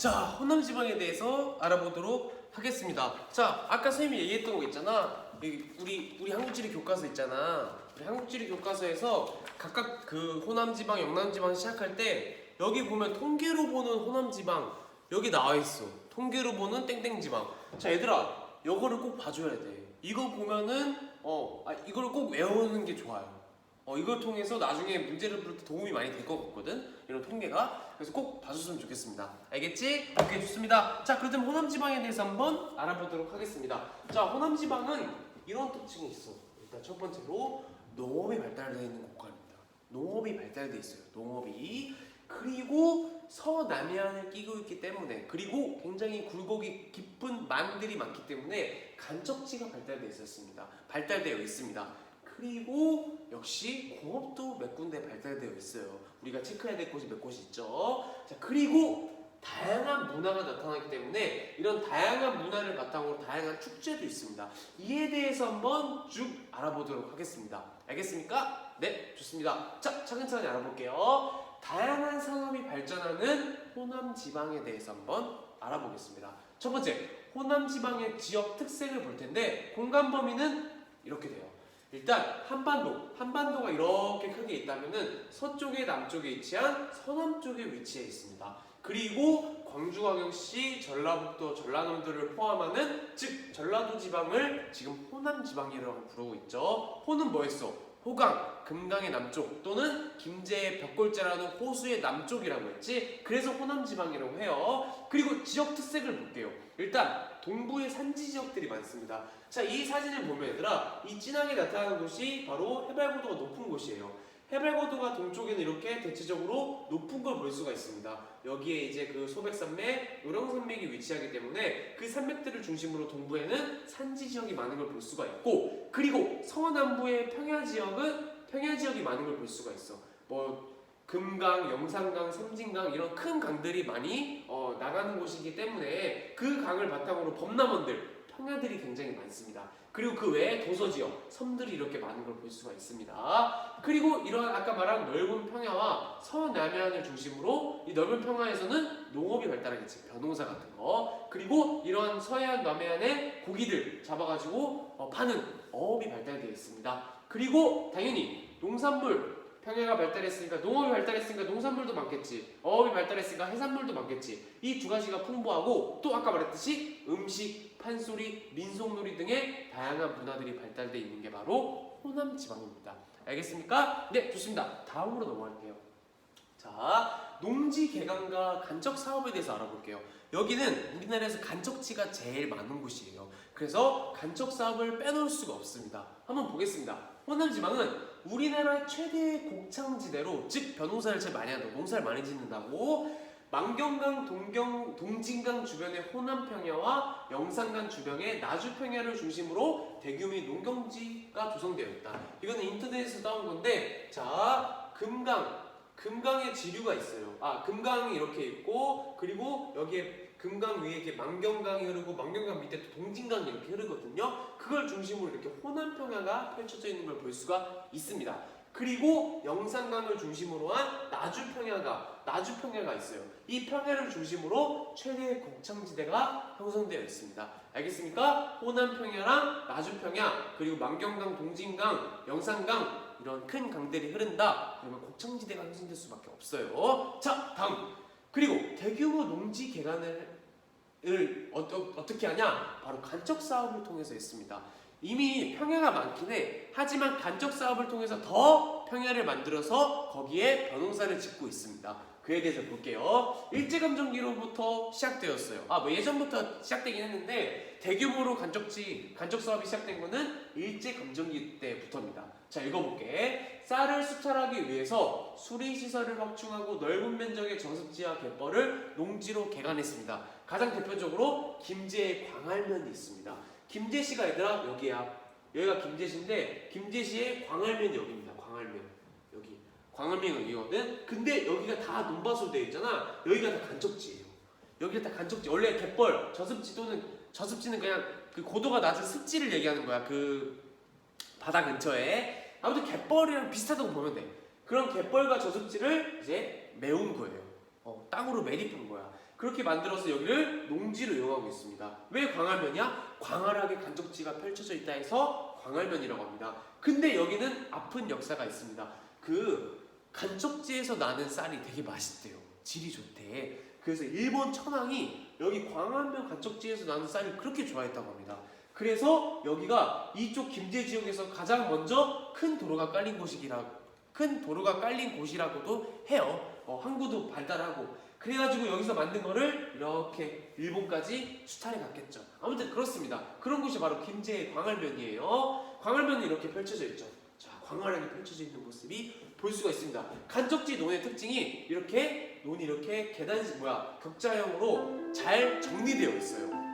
자, 호남 지방에 대해서 알아보도록 하겠습니다. 자, 아까 선생님이 얘기했던 거 있잖아. 우리 한국지리 교과서 있잖아. 우리 한국지리 교과서에서 각각 그 호남 지방, 영남 지방 시작할 때 여기 보면 통계로 보는 호남 지방 여기 나와 있어. 통계로 보는 땡땡 지방. 자, 얘들아, 이거를 꼭 봐줘야 돼. 이거 보면은 이걸 꼭 외우는 게 좋아요. 이걸 통해서 나중에 문제를 풀 때 도움이 많이 될 것 같거든. 이런 통계가. 그래서 꼭 봐줬으면 좋겠습니다. 알겠지? 오케이, 좋습니다. 자, 그렇다면 호남 지방에 대해서 한번 알아보도록 하겠습니다. 자, 호남 지방은 이런 특징이 있어. 일단 첫 번째로 농업이 발달되어 있는 국가입니다. 농업이 발달되어 있어요. 농업이. 그리고 서남해안을 끼고 있기 때문에, 그리고 굉장히 굴곡이 깊은 만들이 많기 때문에 간척지가 발달되어 있습니다. 그리고 역시 공업도 몇 군데 발달되어 있어요. 우리가 체크해야 될 곳이 몇 곳이 있죠. 자, 그리고 다양한 문화가 나타나기 때문에 이런 다양한 문화를 바탕으로 다양한 축제도 있습니다. 이에 대해서 한번 쭉 알아보도록 하겠습니다. 알겠습니까? 네, 좋습니다. 자, 차근차근히 알아볼게요. 다양한 산업이 발전하는 호남 지방에 대해서 한번 알아보겠습니다. 첫 번째, 호남 지방의 지역 특색을 볼 텐데 공간 범위는 이렇게 돼요. 일단 한반도가 이렇게 크게 있다면은 서쪽에 남쪽에 위치한 서남 쪽에 위치해 있습니다. 그리고 광주광역시, 전라북도, 전라남도를 포함하는 즉 전라도 지방을 지금 호남 지방이라고 부르고 있죠. 호는 뭐였어? 호강, 금강의 남쪽 또는 김제의 벽골제라는 호수의 남쪽이라고 했지. 그래서 호남 지방이라고 해요. 그리고 지역 특색을 볼게요. 일단 동부의 산지 지역들이 많습니다. 자, 이 사진을 보면 얘들아, 이 진하게 나타나는 곳이 바로 해발고도가 높은 곳이에요. 해발고도가 동쪽에는 이렇게 대체적으로 높은 걸 볼 수가 있습니다. 여기에 이제 그 소백산맥, 요령산맥이 위치하기 때문에 그 산맥들을 중심으로 동부에는 산지 지역이 많은 걸 볼 수가 있고, 그리고 서남부의 평야 지역이 많은 걸 볼 수가 있어. 금강, 영산강, 섬진강 이런 큰 강들이 많이 나가는 곳이기 때문에 그 강을 바탕으로 범람원들, 평야들이 굉장히 많습니다. 그리고 그 외에 도서지역, 섬들이 이렇게 많은 걸 볼 수가 있습니다. 그리고 이러한 아까 말한 넓은 평야와 서남해안을 중심으로 이 넓은 평야에서는 농업이 발달하겠지. 벼농사 같은 거. 그리고 이러한 서해안, 남해안의 고기들 잡아가지고 파는 어업이 발달되어 있습니다. 그리고 당연히 농산물, 평야가 발달했으니까 농업이 발달했으니까 농산물도 많겠지. 어업이 발달했으니까 해산물도 많겠지. 이 두 가지가 풍부하고 또 아까 말했듯이 음식, 판소리, 민속놀이 등의 다양한 문화들이 발달되어 있는 게 바로 호남 지방입니다. 알겠습니까? 네, 좋습니다. 다음으로 넘어갈게요. 자, 농지 개간과 간척 사업에 대해서 알아볼게요. 여기는 우리나라에서 간척지가 제일 많은 곳이에요. 그래서 간척 사업을 빼놓을 수가 없습니다. 한번 보겠습니다. 호남 지방은 우리나라 최대의 곡창지대로, 즉 벼농사를 제일 많이 한다고, 농사를 많이 짓는다고. 만경강, 동진강 주변의 호남평야와 영산강 주변의 나주평야를 중심으로 대규모의 농경지가 조성되어 있다. 이거는 인터넷에서 따온 건데, 자, 금강의 지류가 있어요. 금강이 이렇게 있고, 그리고 여기에 금강 위에 이렇게 만경강이 흐르고, 만경강 밑에 또 동진강이 이렇게 흐르거든요. 그걸 중심으로 이렇게 호남평야가 펼쳐져 있는 걸 볼 수가 있습니다. 그리고 영산강을 중심으로 한 나주평야가 있어요. 이 평야를 중심으로 최대의 곡창지대가 형성되어 있습니다. 알겠습니까? 호남평야랑 나주평야, 그리고 만경강, 동진강, 영산강 이런 큰 강들이 흐른다. 그러면 곡창지대가 형성될 수밖에 없어요. 자, 다음. 그리고 대규모 농지 개간을 어떻게 하냐? 바로 간척 사업을 통해서 했습니다. 이미 평야가 많긴 해. 하지만 간척 사업을 통해서 더 평야를 만들어서 거기에 벼농사를 짓고 있습니다. 그에 대해서 볼게요. 일제감정기로부터 시작되었어요. 예전부터 시작되긴 했는데 대규모로 간척 사업이 시작된 거는 일제감정기 때부터입니다. 자, 읽어볼게. 쌀을 수탈하기 위해서 수리시설을 확충하고 넓은 면적의 저습지와 갯벌을 농지로 개간했습니다. 가장 대표적으로 김제의 광활면이 있습니다. 김제시가 얘들아 여기야. 여기가 김제시인데 김제시의 광활면이 여기입니다. 여기 광활면이 여기거든. 근데 여기가 다 논밭으로 되어 있잖아. 여기가 다 간척지예요. 여기가 다 간척지. 원래 갯벌, 저습지는 그냥 그 고도가 낮은 습지를 얘기하는 거야. 그 바다 근처에. 아무튼 갯벌이랑 비슷하다고 보면 돼. 그런 갯벌과 저습지를 이제 메운 거예요. 땅으로 매립한 거야. 그렇게 만들어서 여기를 농지로 이용하고 있습니다. 왜 광활면이야? 광활하게 간척지가 펼쳐져 있다 해서 광활면이라고 합니다. 근데 여기는 아픈 역사가 있습니다. 그 간척지에서 나는 쌀이 되게 맛있대요. 질이 좋대. 그래서 일본 천황이 여기 광활면 간척지에서 나는 쌀을 그렇게 좋아했다고 합니다. 그래서 여기가 이쪽 김제 지역에서 가장 먼저 큰 도로가 깔린 곳이라고도 해요. 항구도 발달하고. 그래가지고 여기서 만든 거를 이렇게 일본까지 수탈해 갔겠죠. 아무튼 그렇습니다. 그런 곳이 바로 김제의 광활면이에요. 광활면이 이렇게 펼쳐져 있죠. 자, 광활하게 펼쳐져 있는 모습이 볼 수가 있습니다. 간척지 논의 특징이 이렇게 논이 이렇게 격자형으로 잘 정리되어 있어요.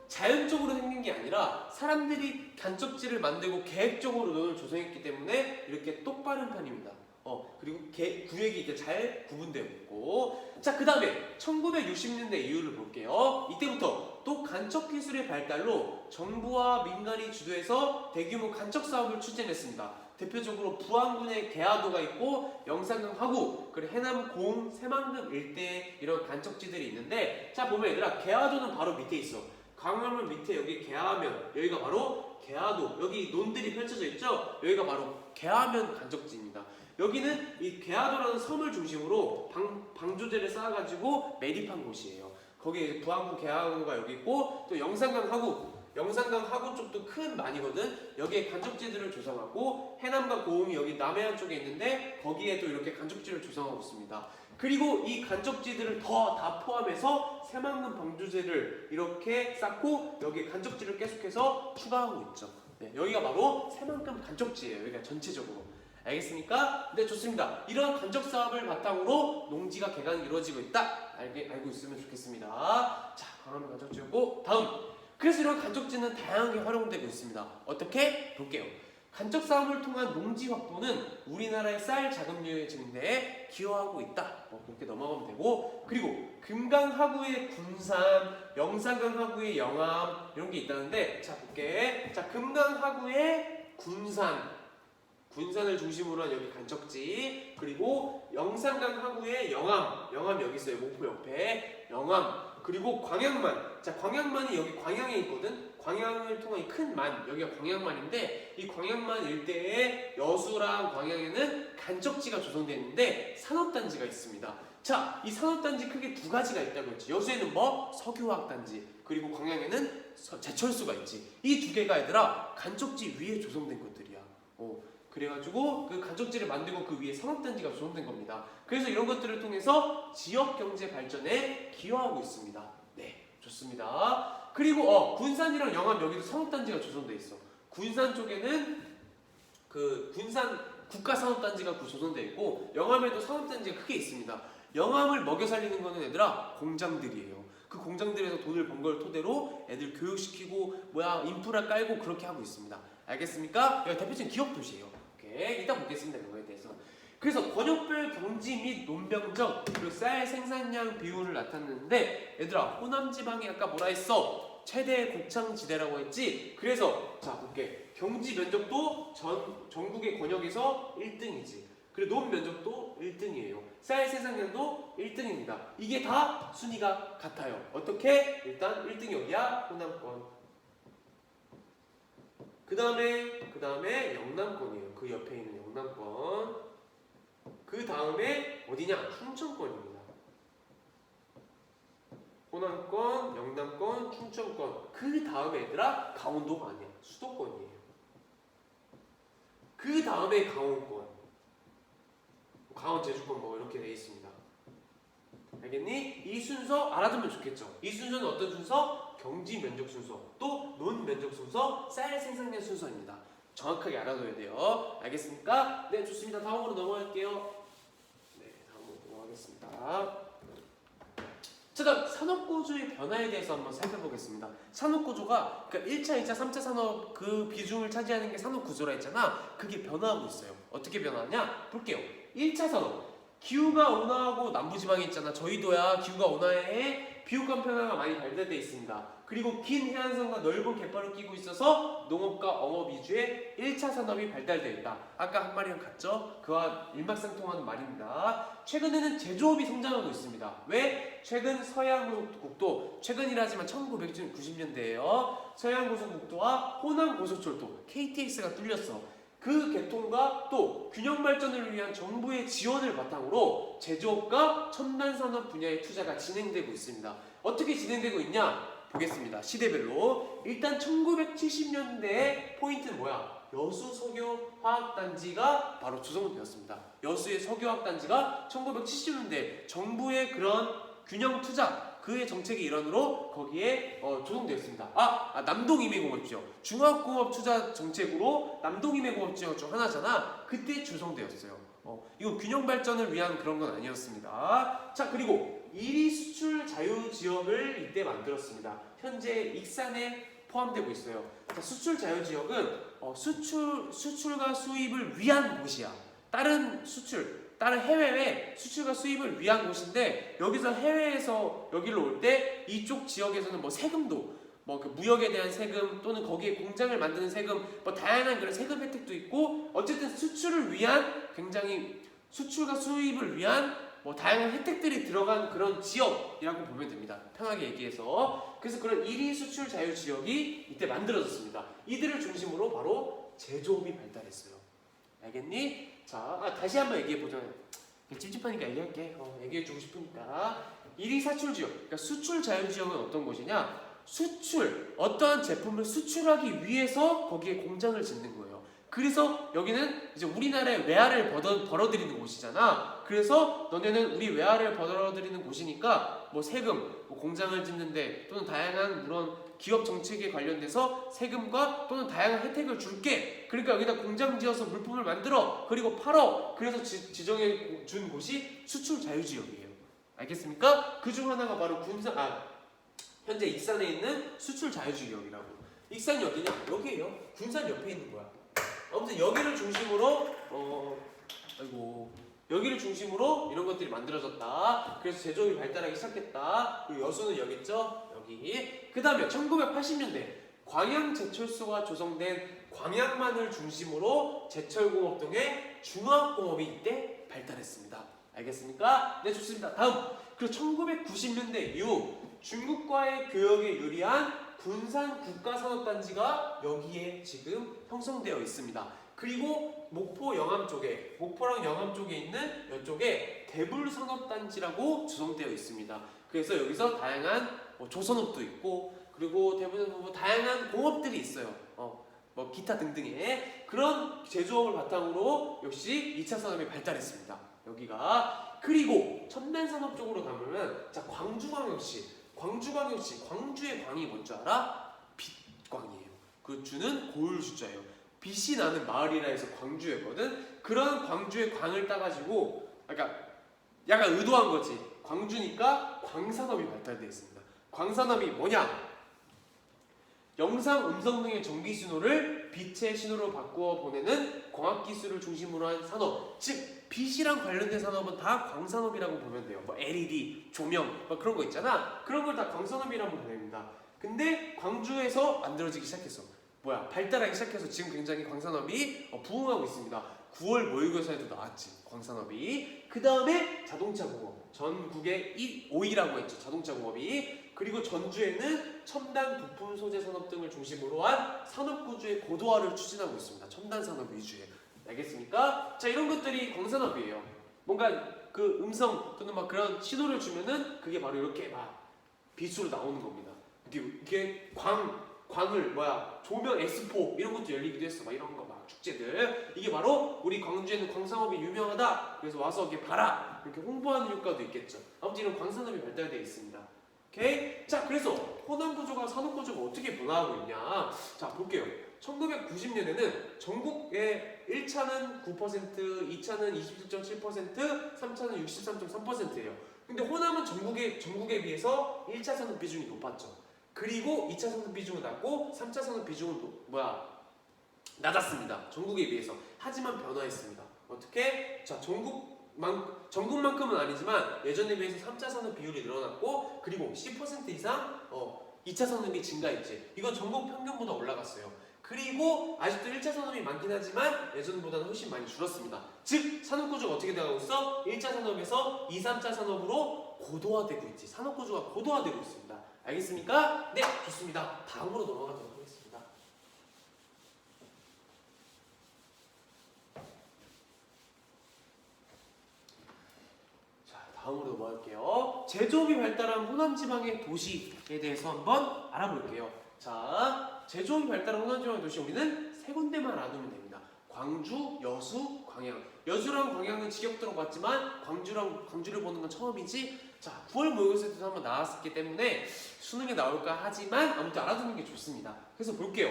자연적으로 생긴 게 아니라 사람들이 간척지를 만들고 계획적으로 논을 조성했기 때문에 이렇게 똑바른 편입니다. 그리고 구역이 이렇게 잘 구분되어 있고. 자, 그 다음에 1960년대 이후를 볼게요. 이때부터 또 간척 기술의 발달로 정부와 민간이 주도해서 대규모 간척 사업을 추진했습니다. 대표적으로 부안군의 개화도가 있고 영산강 하구, 그리고 해남 공, 새만금 일대에 이런 간척지들이 있는데, 자 보면 얘들아, 개화도는 바로 밑에 있어. 광화문 밑에 여기 개화면, 여기가 바로 개화도, 여기 논들이 펼쳐져 있죠? 여기가 바로 개화면 간척지입니다. 여기는 이 개화도라는 섬을 중심으로 방조제를 쌓아가지고 매립한 곳이에요. 거기 부안군 개화도가 여기 있고, 또 영산강 하구 쪽도 큰 만이거든. 여기에 간척지들을 조성하고, 해남과 고흥이 여기 남해안 쪽에 있는데 거기에도 이렇게 간척지를 조성하고 있습니다. 그리고 이 간척지들을 다 포함해서 새만금 방조제를 이렇게 쌓고 여기 간척지를 계속해서 추가하고 있죠. 네, 여기가 바로 새만금 간척지예요. 여기가 전체적으로. 알겠습니까? 네, 좋습니다. 이런 간척 사업을 바탕으로 농지가 개간이 이루어지고 있다. 알고 있으면 좋겠습니다. 자, 광화문 간척지였고, 다음. 그래서 이런 간척지는 다양하게 활용되고 있습니다. 어떻게? 볼게요. 간척 사업을 통한 농지 확보는 우리나라의 쌀 자급률 증대에 기여하고 있다. 그렇게 넘어가면 되고, 그리고 금강 하구의 군산, 영산강 하구의 영암 이런 게 있다는데, 자 볼게. 자, 금강 하구의 군산을 중심으로 한 여기 간척지, 그리고 영산강 하구의 영암 여기 있어요. 목포 옆에 영암. 그리고 광양만. 자, 광양만이 여기 광양에 있거든. 광양을 통한 큰 만, 여기가 광양만인데, 이 광양만 일대에 여수랑 광양에는 간척지가 조성되어 있는데 산업단지가 있습니다. 자, 이 산업단지 크게 두 가지가 있다고 했지. 여수에는 석유화학단지, 그리고 광양에는 제철소가 있지. 이 두 개가 얘들아 간척지 위에 조성된 것들이야. 그래가지고 그 간척지를 만들고 그 위에 산업단지가 조성된 겁니다. 그래서 이런 것들을 통해서 지역경제 발전에 기여하고 있습니다. 네, 좋습니다. 그리고 군산이랑 영암 여기도 산업단지가 조성돼 있어. 군산 쪽에는 그 군산 국가산업단지가 조성돼 있고, 영암에도 산업단지가 크게 있습니다. 영암을 먹여 살리는 거는 얘들아 공장들이에요. 그 공장들에서 돈을 번 걸 토대로 애들 교육시키고 인프라 깔고 그렇게 하고 있습니다. 알겠습니까? 여기 대표적인 기업 도시예요. 오케이, 이따 보겠습니다. 이거에 대해서. 그래서 권역별 경지 및 논병적, 그리고 쌀 생산량 비율을 나타내는데, 얘들아 호남지방이 아까 뭐라 했어? 최대 곡창지대라고 했지? 그래서 자 볼게. 경지 면적도 전국의 권역에서 1등이지. 그리고 논 면적도 1등이에요. 쌀 생산량도 1등입니다. 이게 다 순위가 같아요. 어떻게? 일단 1등이 어디야? 호남권. 그 다음에 영남권이에요. 그 옆에 있는 영남권. 그 다음에 어디냐? 충청권입니다. 호남권, 영남권, 충청권. 그 다음에 얘들아 강원도가 아니야. 수도권이에요. 그 다음에 강원권. 강원, 제주권 이렇게 돼 있습니다. 알겠니? 이 순서 알아두면 좋겠죠. 이 순서는 어떤 순서? 경지 면적 순서, 또 논 면적 순서, 쌀 생산량 순서입니다. 정확하게 알아둬야 돼요. 알겠습니까? 네, 좋습니다. 다음으로 넘어갈게요. 네, 다음으로 넘어가겠습니다. 자, 다음 산업구조의 변화에 대해서 한번 살펴보겠습니다. 산업구조가 그러니까 1차, 2차, 3차 산업 그 비중을 차지하는 게 산업구조라 했잖아. 그게 변화하고 있어요. 어떻게 변화하냐? 볼게요. 1차 산업. 기후가 온화하고 남부지방에 있잖아. 저희도야 기후가 온화해. 비옥감 평화가 많이 발달되어 있습니다. 그리고 긴 해안선과 넓은 갯벌을 끼고 있어서 농업과 어업 위주의 1차 산업이 발달되어 있다. 아까 한 말이랑 같죠? 그와 일맥상통하는 말입니다. 최근에는 제조업이 성장하고 있습니다. 왜? 최근 서해안고속국도, 최근이라지만 1990년대에요. 서해안고속국도와 호남고속철도 KTX가 뚫렸어. 그 개통과 또 균형 발전을 위한 정부의 지원을 바탕으로 제조업과 첨단 산업 분야의 투자가 진행되고 있습니다. 어떻게 진행되고 있냐? 보겠습니다. 시대별로. 일단 1970년대의 포인트는 뭐야? 여수 석유화학단지가 바로 조성되었습니다. 여수의 석유화학단지가 1970년대 정부의 그런 균형 투자, 그의 정책의 일환으로 거기에 조성되었습니다. 남동임해공업지역 중화공업 투자 정책으로 남동임해공업지역 중 하나잖아. 그때 조성되었어요. 이건 균형 발전을 위한 그런 건 아니었습니다. 자, 그리고 1위 수출 자유지역을 이때 만들었습니다. 현재 익산에 포함되고 있어요. 자, 수출 자유지역은 수출과 수입을 위한 곳이야. 다른 해외에 수출과 수입을 위한 곳인데, 여기서 해외에서 여기로 올 때 이쪽 지역에서는 뭐 세금도 그 무역에 대한 세금 또는 거기에 공장을 만드는 세금, 다양한 그런 세금 혜택도 있고, 어쨌든 수출을 위한, 굉장히 수출과 수입을 위한 다양한 혜택들이 들어간 그런 지역이라고 보면 됩니다. 편하게 얘기해서. 그래서 그런 1위 수출 자유 지역이 이때 만들어졌습니다. 이들을 중심으로 바로 제조업이 발달했어요. 알겠니? 자, 다시 한번 얘기해보자. 찝찝하니까 얘기할게. 얘기해주고 싶으니까. 1위 사출 지역, 그러니까 수출 자유 지역은 어떤 곳이냐? 어떠한 제품을 수출하기 위해서 거기에 공장을 짓는 거예요. 그래서 여기는 이제 우리나라의 외화를 벌어들이는 곳이잖아. 그래서 너네는 우리 외화를 벌어들이는 곳이니까 세금, 공장을 짓는데 또는 다양한 그런 기업 정책에 관련돼서 세금과 또는 다양한 혜택을 줄게. 그러니까 여기다 공장 지어서 물품을 만들어, 그리고 팔어. 그래서 지정해 준 곳이 수출 자유지역이에요. 알겠습니까? 그 중 하나가 바로 현재 익산에 있는 수출 자유지역이라고. 익산이 어디냐? 여기에요. 군산 옆에 있는 거야. 아무튼 여기를 중심으로 이런 것들이 만들어졌다. 그래서 제조업이 발달하기 시작했다. 그리고 여수는 여기 있죠? 여기. 그 다음에 1980년대 광양제철소가 조성된 광양만을 중심으로 제철공업 등의 중화학공업이 이때 발달했습니다. 알겠습니까? 네, 좋습니다. 다음. 그리고 1990년대 이후 중국과의 교역에 유리한 군산 국가산업단지가 여기에 지금 형성되어 있습니다. 그리고 목포랑 영암 쪽에 있는 이쪽에 대불산업단지라고 조성되어 있습니다. 그래서 여기서 다양한 조선업도 있고, 그리고 대부분 다양한 공업들이 있어요. 기타 등등의 그런 제조업을 바탕으로 역시 2차 산업이 발달했습니다. 여기가. 그리고 첨단 산업 쪽으로 가면, 자, 광주광역시, 광주의 광이 뭔지 알아? 빛광이에요. 그 주는 고을 숫자예요. 빛이 나는 마을이라 해서 광주였거든. 그런 광주의 광을 따가지고, 그러니까 약간 의도한 거지. 광주니까 광산업이 발달되어 있습니다. 광산업이 뭐냐? 영상, 음성 등의 전기 신호를 빛의 신호로 바꾸어 보내는 광학기술을 중심으로 한 산업. 즉 빛이랑 관련된 산업은 다 광산업이라고 보면 돼요. LED, 조명, 그런 거 있잖아. 그런 걸 다 광산업이라고 보면 됩니다. 근데 광주에서 만들어지기 시작했어. 발달하기 시작해서 지금 굉장히 광산업이 부흥하고 있습니다. 9월 모의고사에도 나왔지, 광산업이. 그 다음에 자동차공업, 전국의 5위라고 했죠, 자동차공업이. 그리고 전주에는 첨단 부품 소재 산업 등을 중심으로 한 산업구조의 고도화를 추진하고 있습니다. 첨단 산업 위주의. 알겠습니까? 자, 이런 것들이 광산업이에요. 뭔가 그 음성 또는 그런 신호를 주면은 그게 바로 이렇게 빛으로 나오는 겁니다. 이게 광을 조명 엑스포 이런 것도 열리기도 했어. 이런 거 축제들. 이게 바로 우리 광주에는 광산업이 유명하다. 그래서 와서 이렇게 봐라. 이렇게 홍보하는 효과도 있겠죠. 아무튼 이런 광산업이 발달되어 있습니다. 오케이? 자, 그래서 호남구조가 산업구조가 어떻게 변화하고 있냐? 자, 볼게요. 1990년에는 전국의 1차는 9%, 2차는 27.7%, 3차는 63.3%예요. 근데 호남은 전국에 비해서 1차 산업 비중이 높았죠. 그리고 2차 산업 비중은 낮고 3차 산업 비중은 낮았습니다. 전국에 비해서. 하지만 변화했습니다. 어떻게? 자, 전국 전국만큼은 아니지만 예전에 비해서 3차 산업 비율이 늘어났고 그리고 10% 이상 2차 산업이 증가했지. 이건 전국 평균보다 올라갔어요. 그리고 아직도 1차 산업이 많긴 하지만 예전보다는 훨씬 많이 줄었습니다. 즉 산업 구조가 어떻게 되고 있어? 1차 산업에서 2, 3차 산업으로 고도화되고 있지. 산업 구조가 고도화되고 있습니다. 알겠습니까? 네, 좋습니다. 다음으로 넘어가도록 하겠습니다. 자, 다음으로 넘어갈게요. 제조업이 발달한 호남 지방의 도시에 대해서 한번 알아볼게요. 자, 제조업이 발달한 호남 지방의 도시 우리는 세 군데만 알아두면 됩니다. 광주, 여수, 광양. 여수랑 광양은 직역 들어봤지만 광주를 보는 건 처음이지. 자, 9월 모의고사에도 한번 나왔기 때문에 수능에 나올까 하지만 아무튼 알아두는 게 좋습니다. 그래서 볼게요.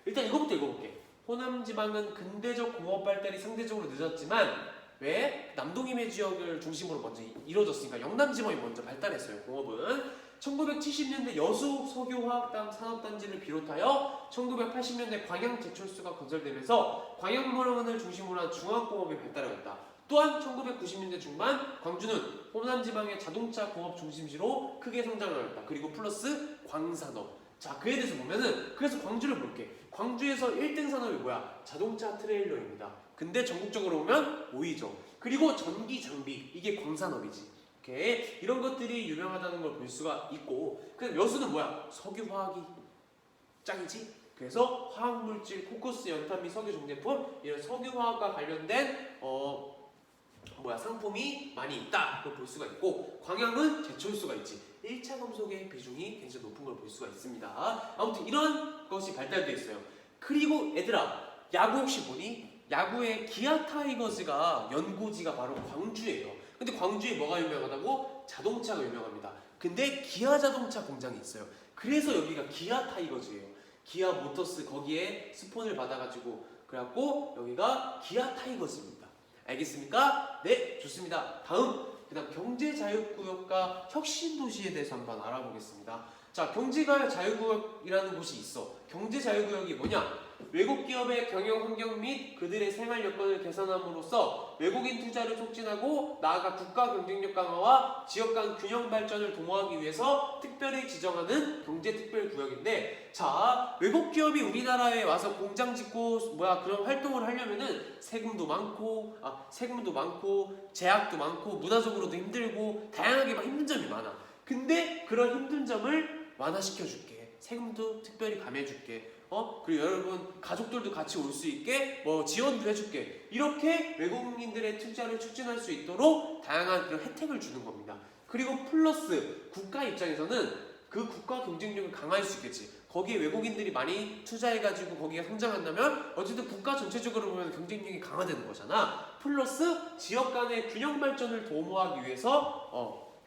일단 이거부터 읽어볼게. 호남 지방은 근대적 공업 발달이 상대적으로 늦었지만 왜? 남동임해 지역을 중심으로 먼저 이루어졌으니까 영남 지방이 먼저 발달했어요. 공업은 1970년대 여수 석유화학단 산업단지를 비롯하여 1980년대 광양 제철소가 건설되면서 광양물원을 중심으로 한 중화공업이 발달하였다. 또한 1990년대 중반 광주는 호남 지방의 자동차 공업 중심지로 크게 성장하였다. 그리고 플러스 광산업. 자, 그에 대해서 보면은 그래서 광주를 볼게. 광주에서 1등 산업이 뭐야? 자동차 트레일러입니다. 근데 전국적으로 보면 5위죠. 그리고 전기 장비, 이게 광산업이지. 오케이. 이런 것들이 유명하다는 걸 볼 수가 있고, 그럼 여수는 뭐야? 석유화학이 짱이지. 그래서 화학물질, 코크스, 연탄 및 석유 종제품, 이런 석유화학과 관련된 상품이 많이 있다. 그걸 볼 수가 있고, 광양은 제철소가 있지. 1차 금속의 비중이 굉장히 높은 걸 볼 수가 있습니다. 아무튼 이런 것이 발달되어 있어요. 그리고 얘들아, 야구 혹시 보니? 야구의 기아 타이거즈가 연고지가 바로 광주예요. 근데 광주에 뭐가 유명하다고? 자동차가 유명합니다. 근데 기아 자동차 공장이 있어요. 그래서 여기가 기아 타이거즈예요. 기아 모터스 거기에 스폰을 받아가지고 그래갖고 여기가 기아 타이거즈입니다. 알겠습니까? 네, 좋습니다. 다음 그다음 경제자유구역과 혁신도시에 대해서 한번 알아보겠습니다. 자, 경제자유구역이라는 곳이 있어. 경제자유구역이 뭐냐? 외국 기업의 경영 환경 및 그들의 생활 여건을 개선함으로써 외국인 투자를 촉진하고 나아가 국가 경쟁력 강화와 지역 간 균형 발전을 도모하기 위해서 특별히 지정하는 경제특별구역인데, 자, 외국 기업이 우리나라에 와서 공장 짓고 그런 활동을 하려면은 세금도 많고 제약도 많고 문화적으로도 힘들고 다양하게 막 힘든 점이 많아. 근데 그런 힘든 점을 완화시켜줄게. 세금도 특별히 감해줄게. 그리고 여러분 가족들도 같이 올 수 있게 지원도 해줄게. 이렇게 외국인들의 투자를 촉진할 수 있도록 다양한 그런 혜택을 주는 겁니다. 그리고 플러스 국가 입장에서는 그 국가 경쟁력을 강화할 수 있겠지. 거기에 외국인들이 많이 투자해가지고 거기가 성장한다면 어쨌든 국가 전체적으로 보면 경쟁력이 강화되는 거잖아. 플러스 지역 간의 균형 발전을 도모하기 위해서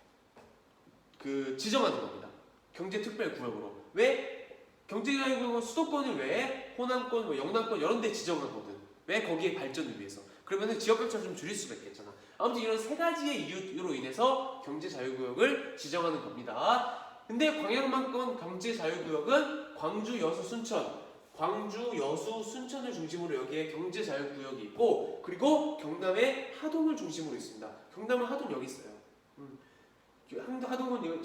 지정하는 겁니다. 경제특별구역으로. 왜? 경제자유구역은 수도권을 왜 호남권, 영남권 이런 데 지정하거든. 왜? 거기에 발전을 위해서. 그러면은 지역격차를 좀 줄일 수가 있겠잖아. 아무튼 이런 세 가지의 이유로 인해서 경제자유구역을 지정하는 겁니다. 근데 광양만권 경제자유구역은 광주, 여수, 순천을 중심으로 여기에 경제자유구역이 있고, 그리고 경남의 하동을 중심으로 있습니다. 경남은 하동 여기 있어요. 하동은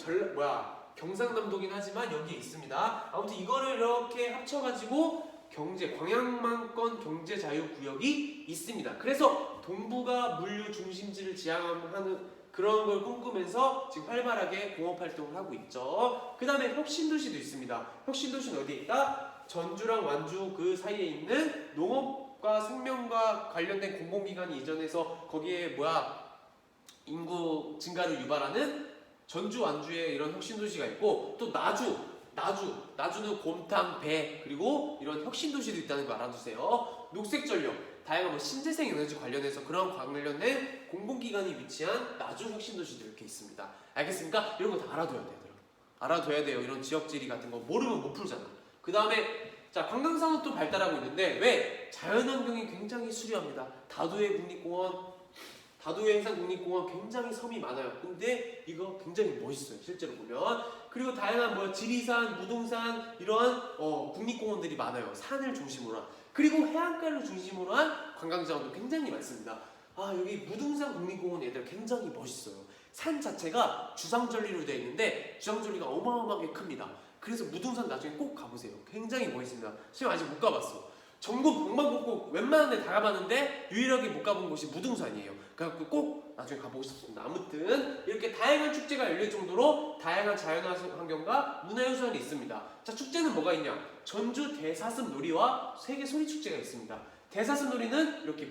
경상남도긴 하지만 여기 있습니다. 아무튼 이거를 이렇게 합쳐가지고 광양만권 경제자유구역이 있습니다. 그래서 동부가 물류 중심지를 지향하는 그런 걸 꿈꾸면서 지금 활발하게 공업활동을 하고 있죠. 그 다음에 혁신도시도 있습니다. 혁신도시는 어디에 있다? 전주랑 완주 그 사이에 있는 농업과 생명과 관련된 공공기관이 이전해서 거기에 인구 증가를 유발하는 전주, 완주에 이런 혁신도시가 있고, 또 나주는 곰탕, 배, 그리고 이런 혁신도시도 있다는 거 알아두세요. 녹색전력, 다양한 신재생 에너지 관련해서 그런 관련된 공공기관이 위치한 나주 혁신도시도 이렇게 있습니다. 알겠습니까? 이런 거 다 알아둬야 돼요. 알아둬야 돼요. 이런 지역지리 같은 거 모르면 못 풀잖아. 그 다음에 관광산업도 발달하고 있는데 왜? 자연환경이 굉장히 수려합니다. 다도해 국립공원, 다도해 해상국립공원 굉장히 섬이 많아요. 근데 이거 굉장히 멋있어요. 실제로 보면. 그리고 다양한 지리산, 무등산 이러한 국립공원들이 많아요. 산을 중심으로 한. 그리고 해안가를 중심으로 한 관광자원도 굉장히 많습니다. 아 여기 무등산 국립공원 얘들 굉장히 멋있어요. 산 자체가 주상절리로 되어 있는데 주상절리가 어마어마하게 큽니다. 그래서 무등산 나중에 꼭 가보세요. 굉장히 멋있습니다. 지금 아직 못 가봤어. 전국 방방곡곡 웬만한 데 다 가봤는데 유일하게 못 가본 곳이 무등산이에요. 그래갖고 꼭 나중에 가보고 싶습니다. 아무튼 이렇게 다양한 축제가 열릴 정도로 다양한 자연환경과 문화유산이 있습니다. 자, 축제는 뭐가 있냐? 전주 대사슴 놀이와 세계 소리 축제가 있습니다. 대사슴 놀이는 이렇게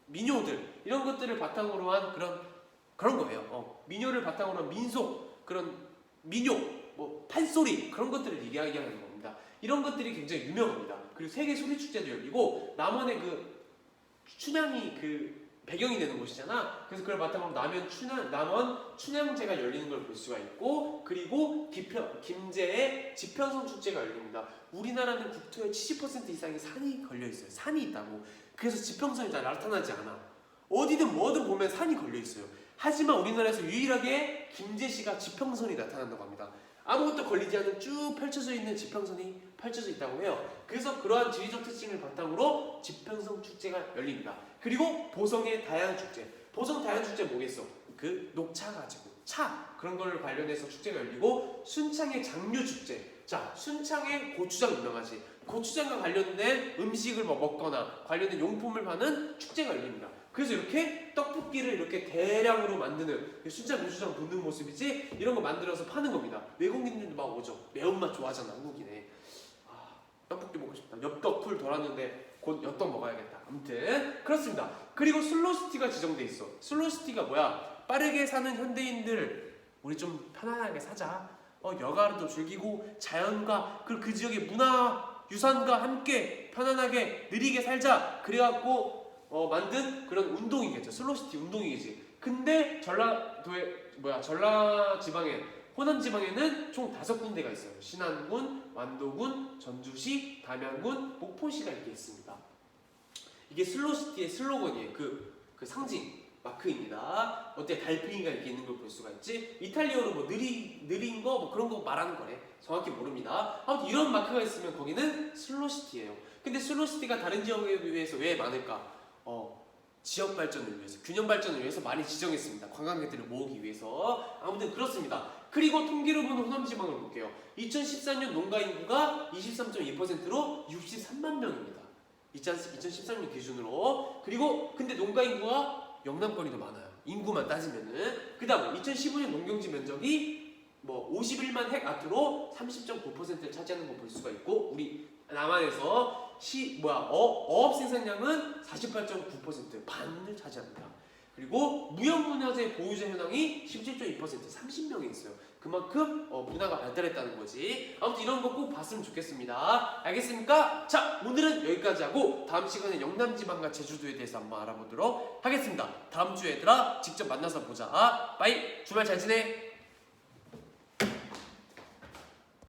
민요들 이런 것들을 바탕으로 한 그런 거예요. 민요를 바탕으로 한 민속 그런 민요 뭐 판소리 그런 것들을 이야기하는 겁니다. 이런 것들이 굉장히 유명합니다. 그리고 세계 소리 축제도 열리고 남원의 그 춘향이 그 배경이 되는 곳이잖아. 그래서 그걸 바탕으로 남원 춘향제가 열리는 걸 볼 수가 있고, 그리고 김제의 지평선 축제가 열립니다. 우리나라는 국토의 70% 이상이 산이 걸려 있어요. 산이 있다고. 그래서 지평선이 잘 나타나지 않아. 어디든 뭐든 보면 산이 걸려 있어요. 하지만 우리나라에서 유일하게 김제시가 지평선이 나타난다고 합니다. 아무것도 걸리지 않은 쭉 펼쳐져 있는 지평선이 펼쳐져 있다고 해요. 그래서 그러한 지리적 특징을 바탕으로 지평선 축제가 열립니다. 그리고 보성의 다양한 축제. 보성 다양한 축제 뭐겠어? 그 녹차 가지고 차 그런 걸 관련해서 축제가 열리고, 순창의 장류 축제. 자, 순창의 고추장 유명하지. 고추장과 관련된 음식을 먹거나 관련된 용품을 파는 축제가 열립니다. 그래서 이렇게 떡볶이를 이렇게 대량으로 만드는 순창 고추장 붓는 모습이지, 이런 거 만들어서 파는 겁니다. 외국인들도 막 오죠. 매운맛 좋아하잖아, 한국인에. 떡볶이 먹고 싶다. 엽떡풀 돌았는데 곧 엽떡 먹어야겠다. 아무튼 그렇습니다. 그리고 슬로시티가 지정돼 있어. 슬로시티가 뭐야? 빠르게 사는 현대인들, 우리 좀 편안하게 사자. 여가도 즐기고 자연과 그리고 그 지역의 문화 유산과 함께 편안하게 느리게 살자. 그래갖고 만든 그런 운동이겠죠. 슬로시티 운동이겠지. 근데 전라 지방에, 호남 지방에는 총 5군데가 있어요. 신안군, 완도군, 전주시, 담양군, 목포시가 이렇게 있습니다. 이게 슬로시티의 슬로건이에요. 그 상징 마크입니다. 어때? 달팽이가 이렇게 있는 걸 볼 수가 있지. 이탈리아어로 뭐 느린 거 뭐 그런 거 말하는 거래. 정확히 모릅니다. 아무튼 이런 마크가 있으면 거기는 슬로시티예요. 근데 슬로시티가 다른 지역에 비해서 왜 많을까? 지역 발전을 위해서, 균형 발전을 위해서 많이 지정했습니다. 관광객들을 모으기 위해서. 아무튼 그렇습니다. 그리고 통계로 보는 호남지방을 볼게요. 2014년 농가 인구가 23.2%로 63만 명입니다. 2013년 기준으로. 그리고 근데 농가 인구가 영남권이 더 많아요. 인구만 따지면은. 그 다음 2015년 농경지 면적이 뭐 51만 헥아트로 30.9%를 차지하는 거 볼 수가 있고, 우리 남한에서 어업 생산량은 48.9% 반을 차지합니다. 그리고 무형문화재 보유자 현황이 17.2% 30명이 있어요. 그만큼 문화가 발달했다는 거지. 아무튼 이런 거 꼭 봤으면 좋겠습니다. 알겠습니까? 자, 오늘은 여기까지 하고 다음 시간에 영남지방과 제주도에 대해서 한번 알아보도록 하겠습니다. 다음 주에 얘들아 직접 만나서 보자. 빠이. 주말 잘 지내.